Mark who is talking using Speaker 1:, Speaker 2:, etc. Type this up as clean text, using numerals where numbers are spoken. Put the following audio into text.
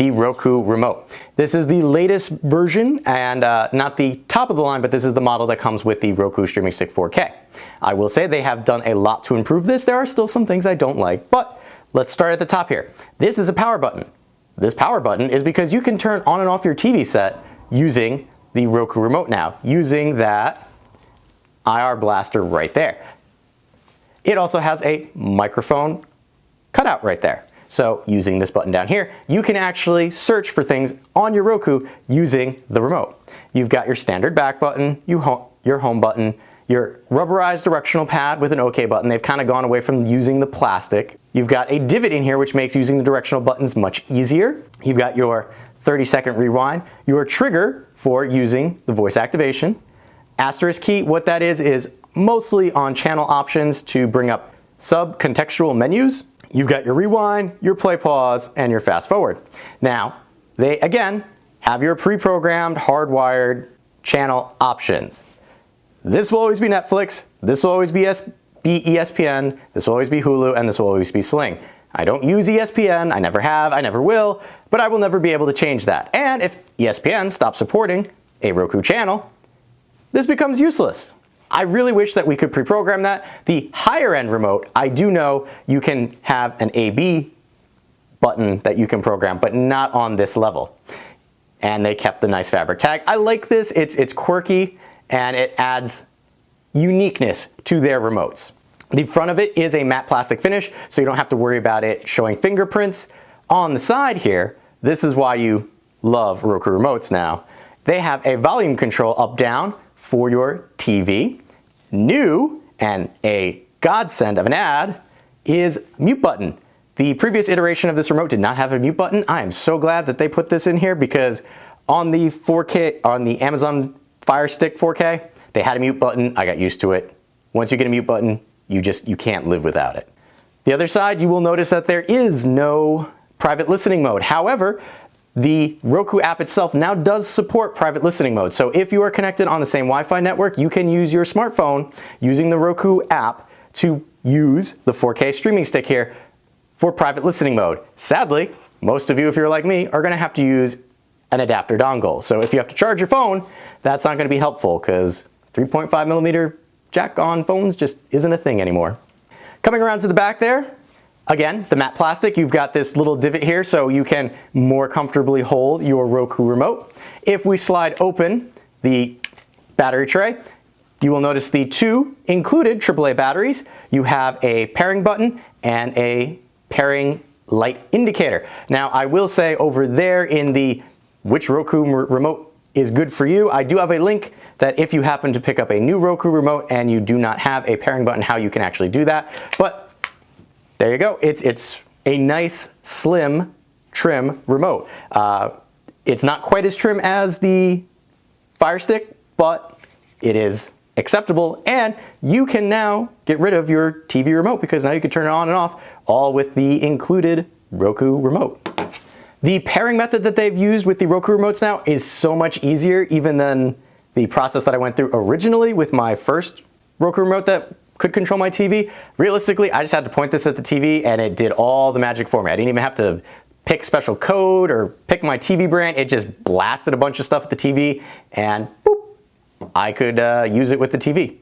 Speaker 1: the Roku remote. This is the latest version and not the top of the line, but this is the model that comes with the Roku Streaming Stick 4K. I will say they have done a lot to improve this. There are still some things I don't like, but let's start at the top here. This is a power button. This power button is because you can turn on and off your TV set using the Roku remote now, using that IR blaster right there. It also has a microphone cutout right there. So using this button down here, you can actually search for things on your Roku using the remote. You've got your standard back button, your home button, your rubberized directional pad with an OK button. They've kind of gone away from using the plastic. You've got a divot in here, which makes using the directional buttons much easier. You've got your 30-second rewind, your trigger for using the voice activation. Asterisk key, what that is mostly on channel options to bring up sub-contextual menus. You've got your rewind, your play pause, and your fast forward. Now, they again have your pre-programmed, hardwired channel options. This will always be Netflix, this will always be ESPN, this will always be Hulu, and this will always be Sling. I don't use ESPN, I never have, I never will, but I will never be able to change that. And if ESPN stops supporting a Roku channel, this becomes useless. I really wish that we could pre-program that. The higher end remote, I do know you can have an AB button that you can program, but not on this level. And they kept the nice fabric tag. I like this, it's quirky, and it adds uniqueness to their remotes. The front of it is a matte plastic finish, so you don't have to worry about it showing fingerprints. On the side here, this is why you love Roku remotes now. They have a volume control up-down for your TV. New, and a godsend of an ad, is mute button. The previous iteration of this remote did not have a mute button. I am so glad that they put this in here because on the 4K, on the Amazon Fire Stick 4K, they had a mute button. I got used to it. Once you get a mute button, you can't live without it. The other side, you will notice that there is no private listening mode. However, the Roku app itself now does support private listening mode. So if you are connected on the same Wi-Fi network, you can use your smartphone using the Roku app to use the 4K streaming stick here for private listening mode. Sadly, most of you, if you're like me, are going to have to use an adapter dongle. So if you have to charge your phone, that's not going to be helpful because 3.5mm jack on phones just isn't a thing anymore. Coming around to the back there, again, the matte plastic, you've got this little divot here so you can more comfortably hold your Roku remote. If we slide open the battery tray, you will notice the two included AAA batteries. You have a pairing button and a pairing light indicator. Now, I will say over there in the which Roku remote is good for you, I do have a link that if you happen to pick up a new Roku remote and you do not have a pairing button, how you can actually do that. But there you go. It's a nice, slim, trim remote. It's not quite as trim as the Fire Stick, but it is acceptable. And you can now get rid of your TV remote because now you can turn it on and off, all with the included Roku remote. The pairing method that they've used with the Roku remotes now is so much easier even than the process that I went through originally with my first Roku remote that could control my TV. Realistically, I just had to point this at the TV and it did all the magic for me. I didn't even have to pick special code or pick my TV brand. It just blasted a bunch of stuff at the TV and boop, I could use it with the TV.